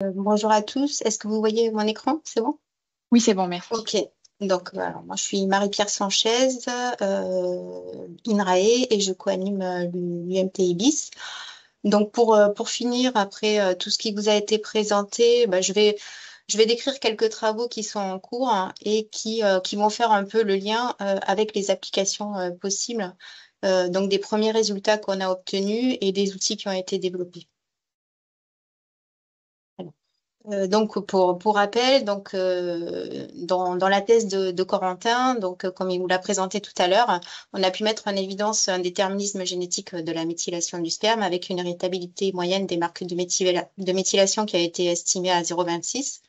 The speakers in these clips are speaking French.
Bonjour à tous. Est-ce que vous voyez mon écran? C'est bon? Oui, c'est bon, merci. Ok. Donc, alors, moi, je suis Marie-Pierre Sanchez, INRAE, et je co-anime l'UMT IBIS. Donc, pour finir, après tout ce qui vous a été présenté, bah, je vais décrire quelques travaux qui sont en cours, hein, et qui vont faire un peu le lien avec les applications possibles, donc des premiers résultats qu'on a obtenus et des outils qui ont été développés. Donc pour rappel, donc dans la thèse de Corentin, donc comme il vous l'a présenté tout à l'heure, on a pu mettre en évidence un déterminisme génétique de la méthylation du sperme avec une héritabilité moyenne des marques de méthylation qui a été estimée à 0,26.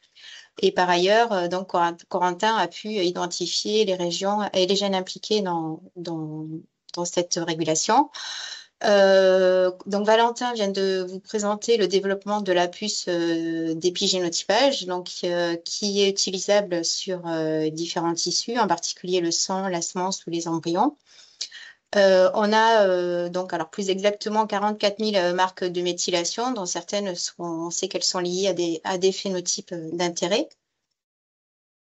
Et par ailleurs, donc Corentin a pu identifier les régions et les gènes impliqués dans cette régulation. Donc Valentin vient de vous présenter le développement de la puce d'épigénotypage, donc qui est utilisable sur différents tissus, en particulier le sang, la semence ou les embryons. On a donc alors plus exactement 44 000 marques de méthylation, dont certaines on sait qu'elles sont liées à des phénotypes d'intérêt.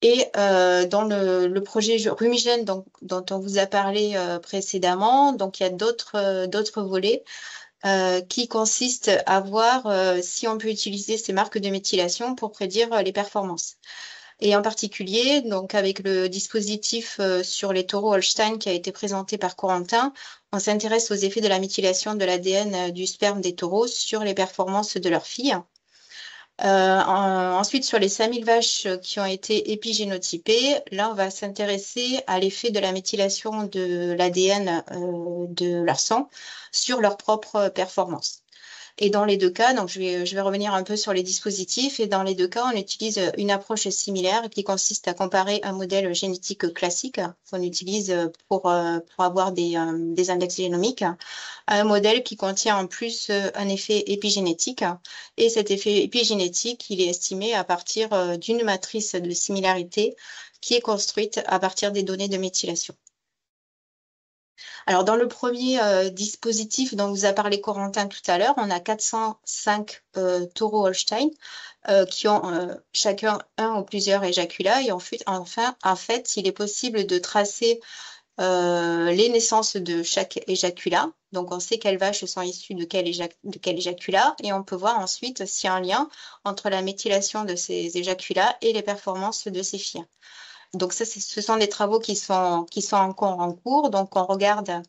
Et dans le projet Rumigène dont on vous a parlé précédemment, donc il y a d'autres volets qui consiste à voir si on peut utiliser ces marques de méthylation pour prédire les performances. Et en particulier, donc avec le dispositif sur les taureaux Holstein qui a été présenté par Corentin, on s'intéresse aux effets de la méthylation de l'ADN du sperme des taureaux sur les performances de leurs filles. Ensuite, sur les 5000 vaches qui ont été épigénotypées, là, on va s'intéresser à l'effet de la méthylation de l'ADN de leur sang sur leur propre performance. Et dans les deux cas, donc je vais revenir un peu sur les dispositifs, et dans les deux cas, on utilise une approche similaire qui consiste à comparer un modèle génétique classique qu'on utilise pour avoir des index génomiques à un modèle qui contient en plus un effet épigénétique. Et cet effet épigénétique, il est estimé à partir d'une matrice de similarité qui est construite à partir des données de méthylation. Alors, dans le premier dispositif dont vous a parlé Corentin tout à l'heure, on a 405 taureaux Holstein qui ont chacun un ou plusieurs éjaculats. Et en fait, il est possible de tracer les naissances de chaque éjaculat. Donc, on sait quelles vaches sont issues de quel éjaculat. Et on peut voir ensuite s'il y a un lien entre la méthylation de ces éjaculats et les performances de ces filles. Donc, ça, ce sont des travaux qui sont encore en cours. Donc, on regarde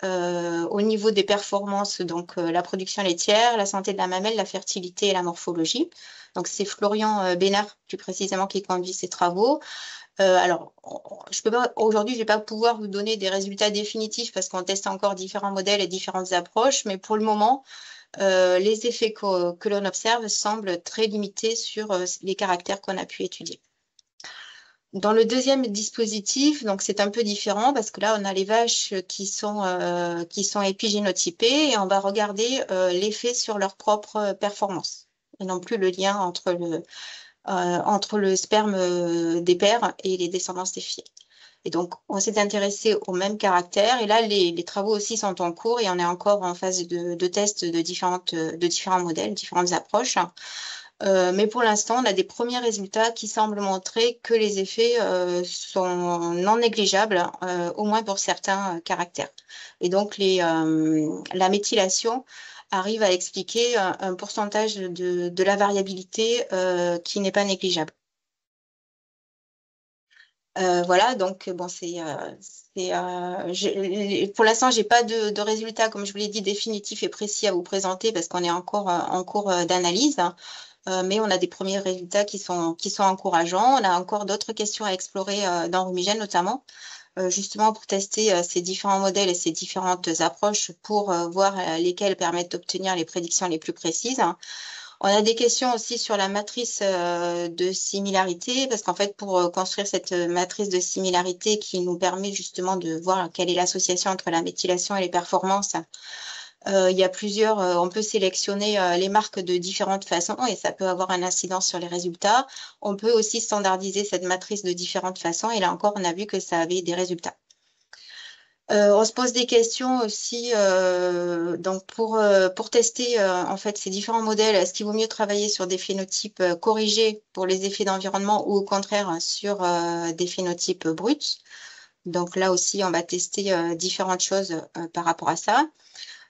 au niveau des performances, donc la production laitière, la santé de la mamelle, la fertilité et la morphologie. Donc, c'est Florian Bénard, plus précisément, qui conduit ces travaux. Alors, aujourd'hui, je ne vais pas pouvoir vous donner des résultats définitifs parce qu'on teste encore différents modèles et différentes approches, mais pour le moment, les effets que l'on observe semblent très limités sur les caractères qu'on a pu étudier. Dans le deuxième dispositif, donc c'est un peu différent parce que là, on a les vaches qui sont épigénotypées et on va regarder l'effet sur leur propre performance et non plus le lien entre le sperme des pères et les descendances des filles. Et donc, on s'est intéressé aux mêmes caractères et là, les travaux aussi sont en cours et on est encore en phase de test de différents modèles, différentes approches. Mais pour l'instant, on a des premiers résultats qui semblent montrer que les effets sont non négligeables, au moins pour certains caractères. Et donc, la méthylation arrive à expliquer un pourcentage de la variabilité qui n'est pas négligeable. Voilà, donc bon, pour l'instant, j'ai pas de résultats, comme je vous l'ai dit, définitifs et précis à vous présenter parce qu'on est encore en cours d'analyse. Mais on a des premiers résultats qui sont encourageants. On a encore d'autres questions à explorer dans Rumigène notamment, justement pour tester ces différents modèles et ces différentes approches pour voir lesquelles permettent d'obtenir les prédictions les plus précises. On a des questions aussi sur la matrice de similarité, parce qu'en fait, pour construire cette matrice de similarité qui nous permet justement de voir quelle est l'association entre la méthylation et les performances, il y a on peut sélectionner les marques de différentes façons et ça peut avoir un incidence sur les résultats. On peut aussi standardiser cette matrice de différentes façons et là encore, on a vu que ça avait des résultats. On se pose des questions aussi donc pour tester en fait ces différents modèles. Est-ce qu'il vaut mieux travailler sur des phénotypes corrigés pour les effets d'environnement ou au contraire sur des phénotypes bruts? Donc là aussi, on va tester différentes choses par rapport à ça.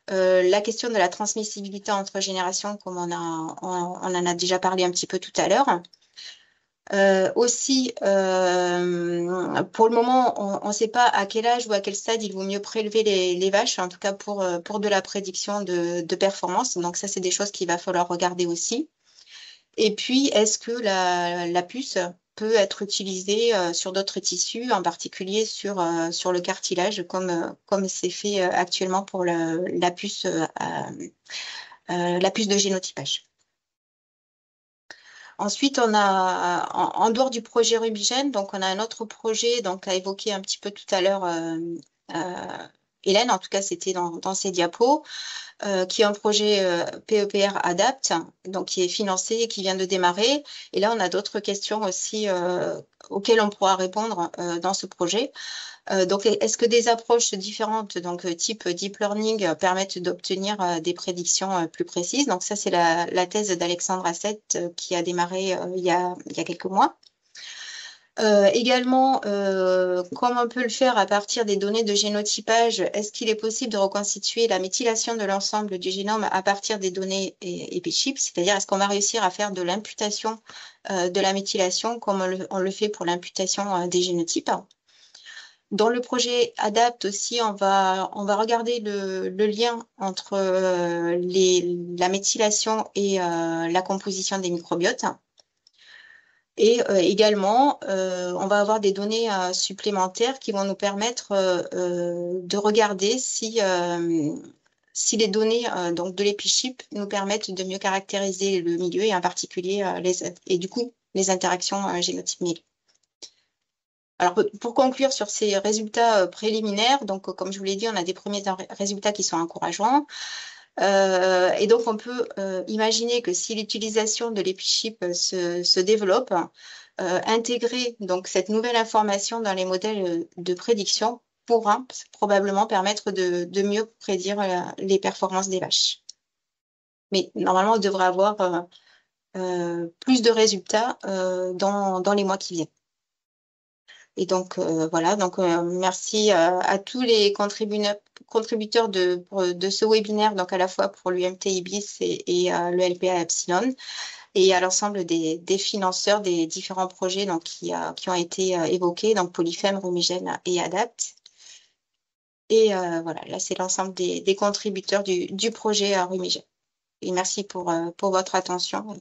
La question de la transmissibilité entre générations, comme on en a déjà parlé un petit peu tout à l'heure. Aussi, pour le moment, on ne sait pas à quel âge ou à quel stade il vaut mieux prélever les vaches, en tout cas pour de la prédiction de performance. Donc ça, c'est des choses qu'il va falloir regarder aussi. Et puis, est-ce que la puce peut être utilisée sur d'autres tissus, en particulier sur le cartilage, comme c'est fait actuellement pour la puce de génotypage. Ensuite, on a, en dehors du projet Rumigène, donc on a un autre projet donc, à évoquer un petit peu tout à l'heure, Hélène, en tout cas c'était dans ses diapos, qui est un projet PEPR Adapt, donc qui est financé et qui vient de démarrer. Et là, on a d'autres questions aussi auxquelles on pourra répondre dans ce projet. Donc, est-ce que des approches différentes, donc type deep learning, permettent d'obtenir des prédictions plus précises? Donc, ça, c'est la thèse d'Alexandre Assett qui a démarré il y a quelques mois. Également, comme on peut le faire à partir des données de génotypage, est-ce qu'il est possible de reconstituer la méthylation de l'ensemble du génome à partir des données EpiChip? C'est-à-dire, est-ce qu'on va réussir à faire de l'imputation de la méthylation comme on le fait pour l'imputation des génotypes? Dans le projet ADAPT aussi, on va regarder le lien entre la méthylation et la composition des microbiotes. Et également, on va avoir des données supplémentaires qui vont nous permettre de regarder si les données donc de l'EpiChip nous permettent de mieux caractériser le milieu et en particulier et du coup les interactions génotype-milieu. Alors, pour conclure sur ces résultats préliminaires, donc comme je vous l'ai dit, on a des premiers résultats qui sont encourageants. Et donc, on peut imaginer que si l'utilisation de l'EpiChip se développe, intégrer donc cette nouvelle information dans les modèles de prédiction pourra probablement permettre de mieux prédire les performances des vaches. Mais normalement, on devrait avoir plus de résultats dans les mois qui viennent. Et donc, voilà, donc merci à tous les contributeurs de ce webinaire, donc à la fois pour l'UMT IBIS et le LPA Epsilon, et à l'ensemble des financeurs des différents projets donc, qui ont été évoqués, donc Polyfem, Rumigène et Adapt. Et voilà, là, c'est l'ensemble des contributeurs du projet Rumigène. Et merci pour votre attention.